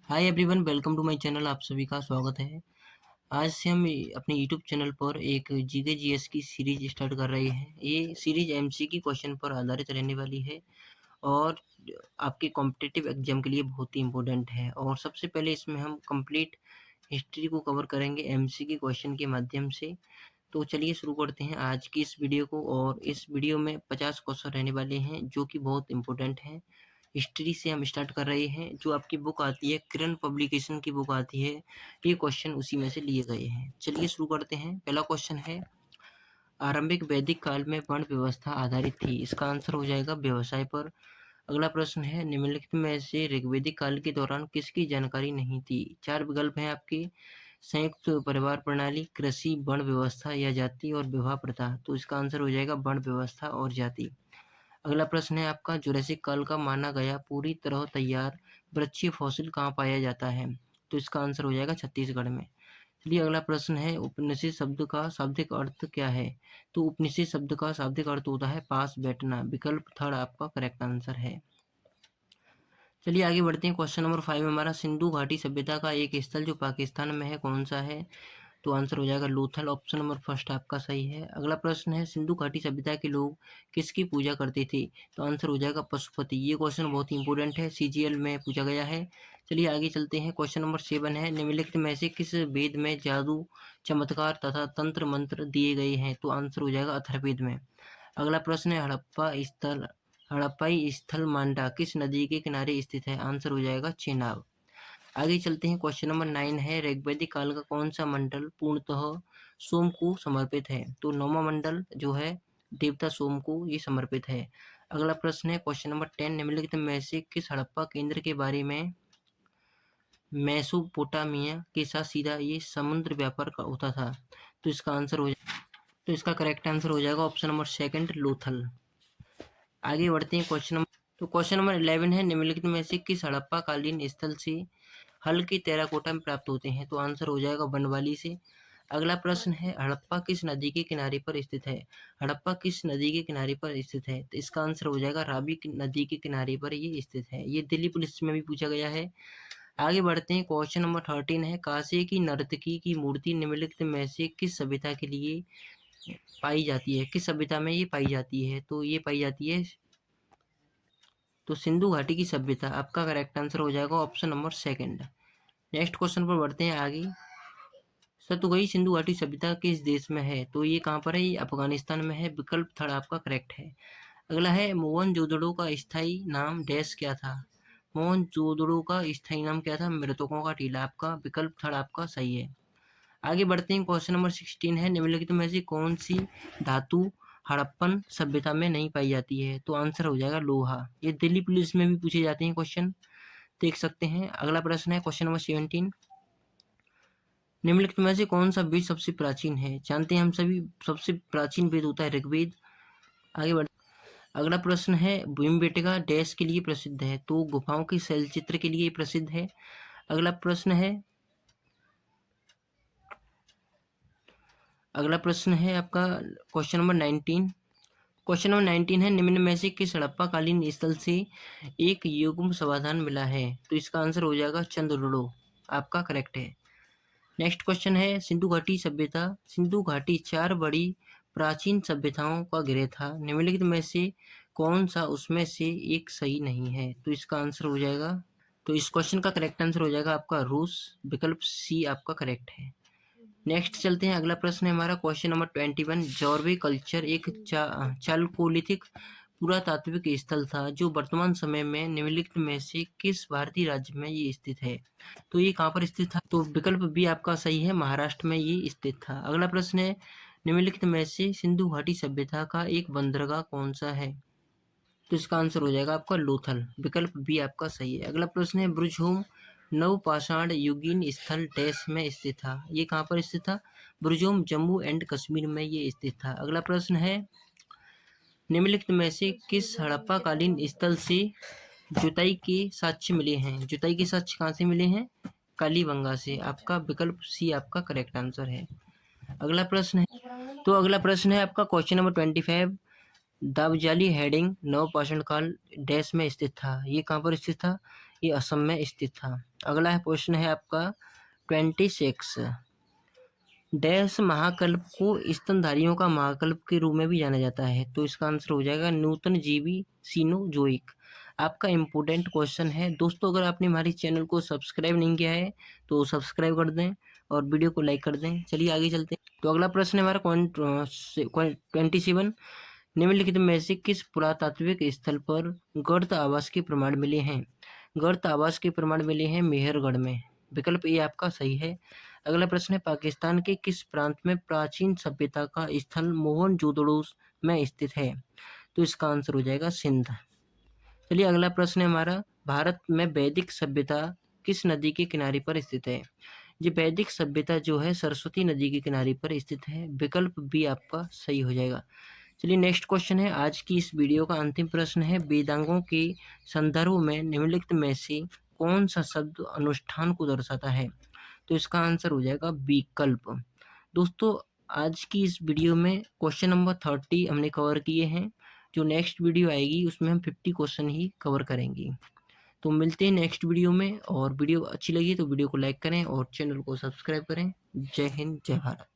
Hi everyone, welcome to my channel. आप सभी का स्वागत है। आज से हम अपने यूट्यूब चैनल पर एक जीके जीएस की सीरीज स्टार्ट कर रहे हैं। ये सीरीज एमसीक्यू क्वेश्चन पर आधारित रहने वाली है और आपके कॉम्पिटिटिव एग्जाम के लिए बहुत ही इम्पोर्टेंट है। और सबसे पहले इसमें हम कंप्लीट हिस्ट्री को कवर करेंगे एमसीक्यू क्वेश्चन के माध्यम से। तो चलिए शुरू करते हैं आज की इस वीडियो को। और इस वीडियो में 50 क्वेश्चन रहने वाले हैं जो कि बहुत इंपॉर्टेंट हैं। हिस्ट्री से हम स्टार्ट कर रहे हैं। जो आपकी बुक आती है, किरण पब्लिकेशन की बुक आती है, ये क्वेश्चन उसी में से लिए गए हैं। चलिए शुरू करते हैं। पहला क्वेश्चन है, आरंभिक वैदिक काल में वर्ण व्यवस्था आधारित थी। इसका आंसर हो जाएगा व्यवसाय पर। अगला प्रश्न है, निम्नलिखित में से ऋग्वैदिक काल के दौरान किसकी जानकारी नहीं थी। चार विकल्प हैं आपके, संयुक्त परिवार प्रणाली, कृषि, वर्ण व्यवस्था या जाति और विवाह प्रथा। तो इसका आंसर हो जाएगा वर्ण व्यवस्था और जाति। अगला प्रश्न है आपका, जुरासिक काल का माना गया पूरी तरह तैयार वृक्षीय फॉसिल कहाँ पाया जाता है। तो इसका आंसर हो जाएगा छत्तीसगढ़ में। चलिए अगला प्रश्न है, उपनिषद शब्द का शाब्दिक अर्थ क्या है। तो उपनिषद शब्द का शाब्दिक अर्थ होता है पास बैठना। विकल्प थर्ड आपका करेक्ट आंसर है। चलिए आगे बढ़ते हैं। क्वेश्चन नंबर 5 हमारा, सिंधु घाटी सभ्यता का एक स्थल जो पाकिस्तान में है कौन सा है। तो आंसर हो जाएगा लोथल। ऑप्शन नंबर फर्स्ट आपका सही है। अगला प्रश्न है, सिंधु घाटी सभ्यता के लोग किसकी पूजा करते थे। तो आंसर हो जाएगा पशुपति। ये क्वेश्चन बहुत ही इंपॉर्टेंट है, सीजीएल में पूछा गया है। चलिए आगे चलते हैं। क्वेश्चन नंबर 7 है, निम्नलिखित में से किस वेद में जादू, चमत्कार तथा तंत्र मंत्र दिए गए हैं। तो आंसर हो जाएगा अथर्ववेद में। अगला प्रश्न है, हड़प्पाई स्थल मांडा किस नदी के किनारे स्थित है। आंसर हो जाएगा चेनाब। आगे चलते हैं। क्वेश्चन नंबर 9 है, ऋग्वैदिक काल का कौन सा मंडल पूर्णतः सोम को समर्पित है। तो नौवां मंडल जो है देवता सोम को ये समर्पित है। अगला प्रश्न है क्वेश्चन नंबर 10, निम्नलिखित में से किस हड़प्पा केंद्र के बारे में मेसोपोटामिया के साथ सीधा ये समुद्र व्यापार का होता था। तो इसका आंसर हो तो इसका करेक्ट आंसर हो जाएगा ऑप्शन नंबर सेकंड, लोथल। आगे बढ़ते हैं। क्वेश्चन नंबर 11 है, निम्नलिखित में से किस हड़प्पा कालीन स्थल से हल्के टेराकोटा में प्राप्त होते हैं। तो आंसर हो जाएगा बनवाली से। अगला प्रश्न है, हड़प्पा किस नदी के किनारे पर स्थित है। हड़प्पा किस नदी के किनारे पर स्थित है। तो इसका आंसर हो जाएगा रावी नदी के किनारे पर ये स्थित है। ये दिल्ली पुलिस में भी पूछा गया है। आगे बढ़ते हैं। क्वेश्चन नंबर 13 है, काशी की नर्तकी की मूर्ति निम्नलिखित में से किस सभ्यता के लिए पाई जाती है। किस सभ्यता में ये पाई जाती है। तो ये पाई जाती है तो सिंधु घाटी की सभ्यता। आपका करेक्ट आंसर हो जाएगा option number second. Next question पर बढ़ते हैं आगे। सतुगई सिंधु घाटी सभ्यता किस देश में है। तो ये कहाँ पर है, ये अफगानिस्तान में है। विकल्प थर्ड आपका करेक्ट है। अगला है, मोहनजोदड़ो का स्थायी नाम डैश क्या था। मोहनजोदड़ो का स्थायी नाम क्या था, मृतकों का टीला। आपका विकल्प थर्ड आपका सही है। आगे बढ़ते हैं। क्वेश्चन नंबर 16 है, निम्नलिखित में से कौन सी धातु हड़प्पन सभ्यता में नहीं पाई जाती है। तो आंसर हो जाएगा लोहा। ये दिल्ली पुलिस में भी पूछे जाते हैं क्वेश्चन, देख सकते हैं। अगला प्रश्न है क्वेश्चन नंबर 17, निम्नलिखित में से कौन सा वेद सबसे प्राचीन है। जानते हैं हम सभी, सबसे प्राचीन वेद होता है ऋग्वेद। आगे बढ़ अगला प्रश्न है, भीमबेटका डैश के लिए प्रसिद्ध है। तो गुफाओं के शैलचित्र के लिए प्रसिद्ध है। अगला प्रश्न है अगला प्रश्न है आपका क्वेश्चन नंबर 19। क्वेश्चन नंबर 19 है, निम्न में से किस हड़प्पा कालीन स्थल से एक युग्म समाधान मिला है। तो इसका आंसर हो जाएगा चंद्रड़ो। आपका करेक्ट है। नेक्स्ट क्वेश्चन है, सिंधु घाटी सभ्यता। सिंधु घाटी चार बड़ी प्राचीन सभ्यताओं का घेरे था। निम्नलिखित में से कौन सा उसमें से एक सही नहीं है। तो इसका आंसर हो जाएगा, तो इस क्वेश्चन का करेक्ट आंसर हो जाएगा आपका रूस। विकल्प सी आपका करेक्ट है। नेक्स्ट चलते हैं। अगला प्रश्न है हमारा क्वेश्चन नंबर 21, जॉर्वे कल्चर एक चालकोलिथिक पुरातात्विक स्थल था जो वर्तमान समय में निम्नलिखित में से किस भारतीय राज्य में ये स्थित है। तो ये कहाँ पर स्थित था। तो विकल्प बी आपका सही है, महाराष्ट्र में ये स्थित था। अगला प्रश्न है, निम्नलिखित में से सिंधु घाटी सभ्यता का एक बंदरगाह कौन सा है। तो इसका आंसर हो जाएगा आपका लोथल। विकल्प बी आपका सही है। अगला प्रश्न है, ब्रुजहोम नवपाषाण युगीन स्थल डैश में स्थित था। ये कहाँ पर स्थित था, ब्रुजहोम जम्मू एंड कश्मीर में ये स्थित था। अगला प्रश्न है, निम्नलिखित में से किस हड़प्पा कालीन स्थल से जुताई के साक्ष्य मिले हैं। जुताई के साक्ष्य कहाँ से मिले हैं, कालीबंगा से। आपका विकल्प सी आपका करेक्ट आंसर है। अगला प्रश्न है, तो अगला प्रश्न है आपका क्वेश्चन नंबर 25, दाबजाली हेडिंग नवपाषाण काल डैश में स्थित था। ये कहाँ पर स्थित था, ये असम में स्थित था। अगला क्वेश्चन है आपका 26। डैश महाकल्प को स्तनधारियों का महाकल्प के रूप में भी जाना जाता है, तो इसका आंसर हो जाएगा नूतन जीवी सीनोजोइक। आपका इम्पोर्टेंट क्वेश्चन है दोस्तों, अगर आपने हमारे चैनल को सब्सक्राइब नहीं किया है तो सब्सक्राइब कर दें और वीडियो को लाइक कर दें। चलिए आगे चलते हैं। तो अगला प्रश्न है हमारा 27। निम्नलिखित में से किस पुरातात्विक स्थल पर गर्त आवास के प्रमाण मिले हैं? गर्त आवास के प्रमाण मिले हैं मेहरगढ़ में। विकल्प ए आपका सही है। अगला प्रश्न है पाकिस्तान के किस प्रांत में प्राचीन सभ्यता का स्थल मोहनजोदड़ो में स्थित है? तो इसका आंसर हो जाएगा सिंध। चलिए अगला प्रश्न है हमारा, भारत में वैदिक सभ्यता किस नदी के किनारे पर स्थित है? ये वैदिक सभ्यता जो है सरस्वती नदी के किनारे पर स्थित है। विकल्प बी आपका सही हो जाएगा। चलिए नेक्स्ट क्वेश्चन है, आज की इस वीडियो का अंतिम प्रश्न है, वेदांगों के संदर्भ में निम्नलिखित में से कौन सा शब्द अनुष्ठान को दर्शाता है? तो इसका आंसर हो जाएगा विकल्प। दोस्तों आज की इस वीडियो में क्वेश्चन नंबर 30 हमने कवर किए हैं। जो नेक्स्ट वीडियो आएगी उसमें हम 50 क्वेश्चन ही कवर करेंगे। तो मिलते हैं नेक्स्ट वीडियो में, और वीडियो अच्छी लगी तो वीडियो को लाइक करें और चैनल को सब्सक्राइब करें। जय हिंद, जय भारत।